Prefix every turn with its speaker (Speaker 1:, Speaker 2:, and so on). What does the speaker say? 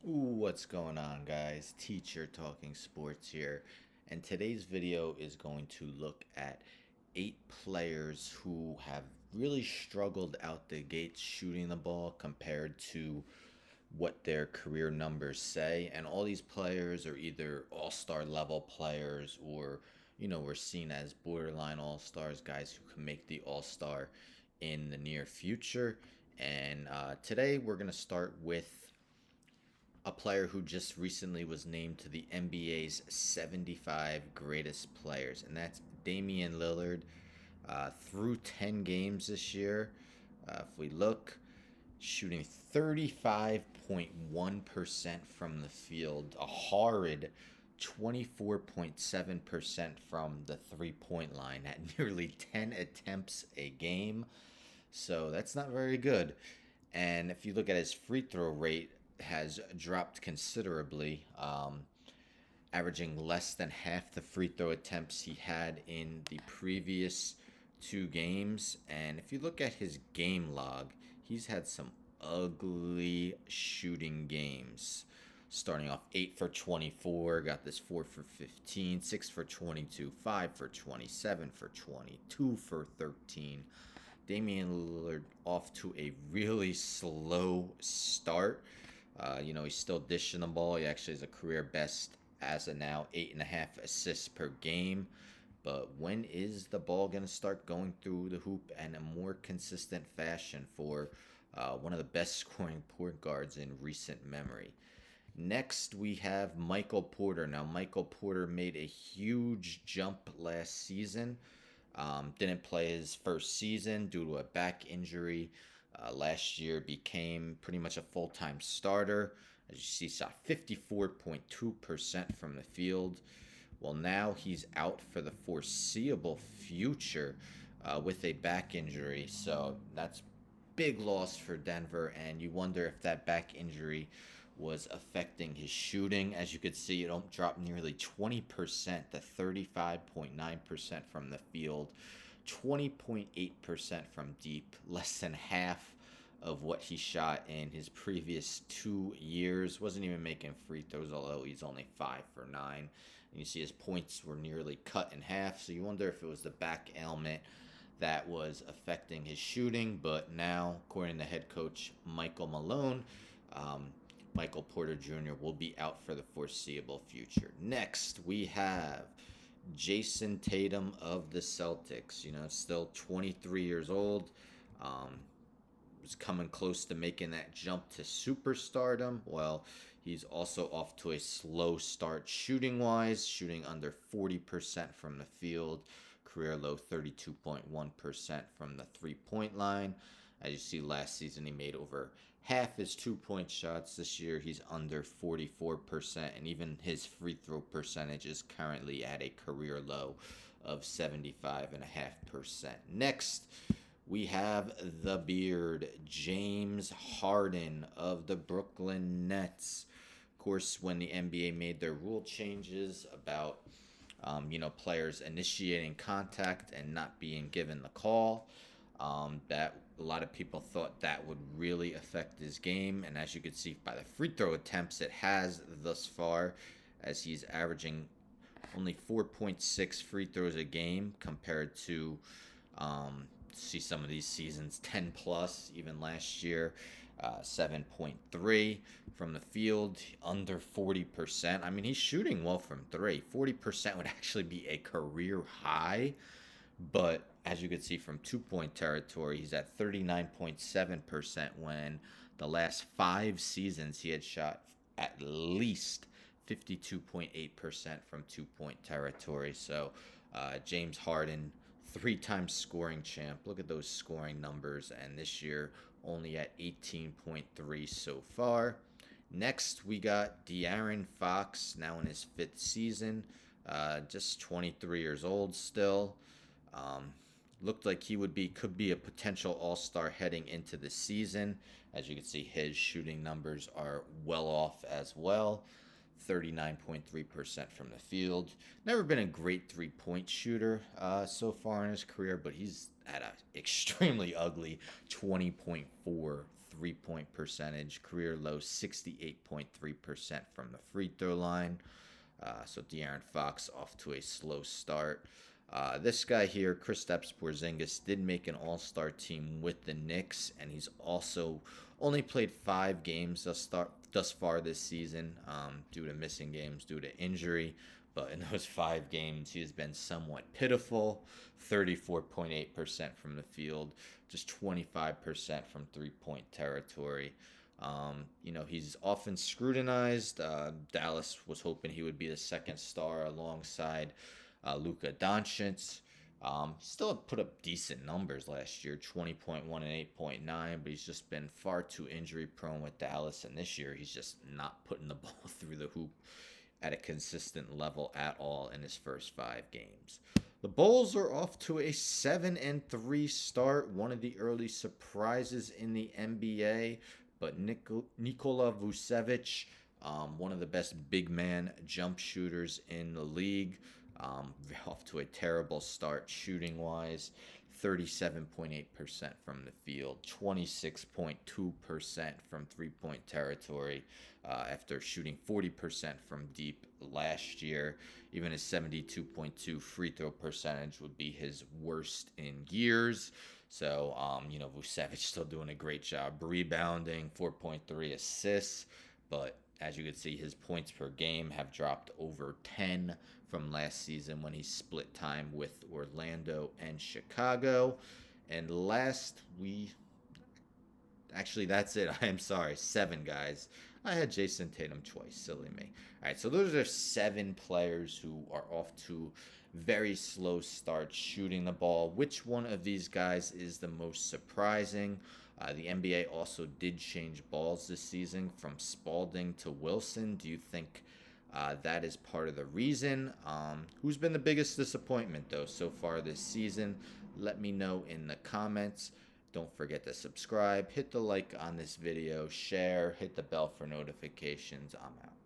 Speaker 1: What's going on, guys? Teacher Talking Sports here. And today's video is going to look at 8 players who have really struggled out the gates shooting the ball compared to what their career numbers say. And all these players are either all-star level players or, we're seen as borderline all-stars, guys who can make the all-star in the near future. And today we're going to start with a player who just recently was named to the NBA's 75 greatest players, and that's Damian Lillard. Through 10 games this year, if we look, shooting 35.1% from the field, a horrid 24.7% from the 3 point line at nearly 10 attempts a game. So that's not very good. And if you look at his free throw rate, has dropped considerably, averaging less than half the free throw attempts he had in the previous 2 games. And if you look at his game log, he's had some ugly shooting games. Starting off 8 for 24, got this 4 for 15, 6 for 22, 5 for 27 for 22 for 13. Damian Lillard off to a really slow start. He's still dishing the ball. He actually has a career best as of now, 8.5 assists per game. But when is the ball going to start going through the hoop in a more consistent fashion for one of the best scoring point guards in recent memory? Next, we have Michael Porter. Now, Michael Porter made a huge jump last season. Didn't play his first season due to a back injury. Last year became pretty much a full-time starter. As you see, shot 54.2% from the field. Well, now he's out for the foreseeable future with a back injury. So that's big loss for Denver, and you wonder if that back injury was affecting his shooting. As you could see, it dropped nearly 20% to 35.9% from the field, 20.8% from deep, less than half of what he shot in his previous 2 years. Wasn't even making free throws, although he's only 5 for 9. And you see his points were nearly cut in half. So you wonder if it was the back ailment that was affecting his shooting. But now, according to head coach Michael Malone, Michael Porter Jr. will be out for the foreseeable future. Next, we have Jason Tatum of the Celtics. Still 23 years old. Was coming close to making that jump to superstardom. Well, he's also off to a slow start shooting-wise, shooting under 40% from the field. Career low 32.1% from the three-point line. As you see, last season he made over half his 2 point shots. This year he's under 44%, and even his free throw percentage is currently at a career low of 75.5%. Next, we have the beard, James Harden of the Brooklyn Nets. Of course, when the NBA made their rule changes about players initiating contact and not being given the call, that a lot of people thought that would really affect his game. And as you can see by the free throw attempts, it has thus far, as he's averaging only 4.6 free throws a game compared to see some of these seasons 10 plus, even last year 7.3 from the field, under 40%. I mean, he's shooting well from three. 40% would actually be a career high, but as you can see from 2 point territory, he's at 39.7% when the last 5 seasons he had shot at least 52.8% from 2 point territory. So James Harden, 3 time scoring champ. Look at those scoring numbers, and this year only at 18.3 so far. Next, we got De'Aaron Fox, now in his 5th season, just 23 years old still. Looked like he could be a potential all-star heading into the season. As you can see, his shooting numbers are well off as well. 39.3% from the field. Never been a great 3 point shooter so far in his career, but he's at an extremely ugly 20.4 3-point percentage, career low 68.3% from the free throw line. So De'Aaron Fox off to a slow start. This guy here, Kristaps Porzingis, did make an all-star team with the Knicks, and he's also only played 5 games thus far this season due to missing games due to injury. But in those 5 games, he has been somewhat pitiful. 34.8% from the field, just 25% from three-point territory. He's often scrutinized. Dallas was hoping he would be the second star alongside Luka Doncic. Still put up decent numbers last year, 20.1 and 8.9, but he's just been far too injury prone with Dallas, and this year he's just not putting the ball through the hoop at a consistent level at all in his first 5 games. The Bulls are off to a 7-3 start, one of the early surprises in the NBA, but Nikola Vucevic, one of the best big man jump shooters in the league, off to a terrible start shooting-wise. 37.8% from the field, 26.2% from three-point territory after shooting 40% from deep last year. Even his 72.2 free throw percentage would be his worst in years. So, Vucevic still doing a great job rebounding, 4.3 assists, but as you can see, his points per game have dropped over 10 from last season when he split time with Orlando and Chicago. And that's it. I am sorry, 7 guys. I had Jason Tatum twice, silly me. All right, so those are 7 players who are off to very slow starts shooting the ball. Which one of these guys is the most surprising? The NBA also did change balls this season from Spalding to Wilson. Do you think that is part of the reason? Who's been the biggest disappointment, though, so far this season? Let me know in the comments. Don't forget to subscribe, hit the like on this video, share, hit the bell for notifications. I'm out.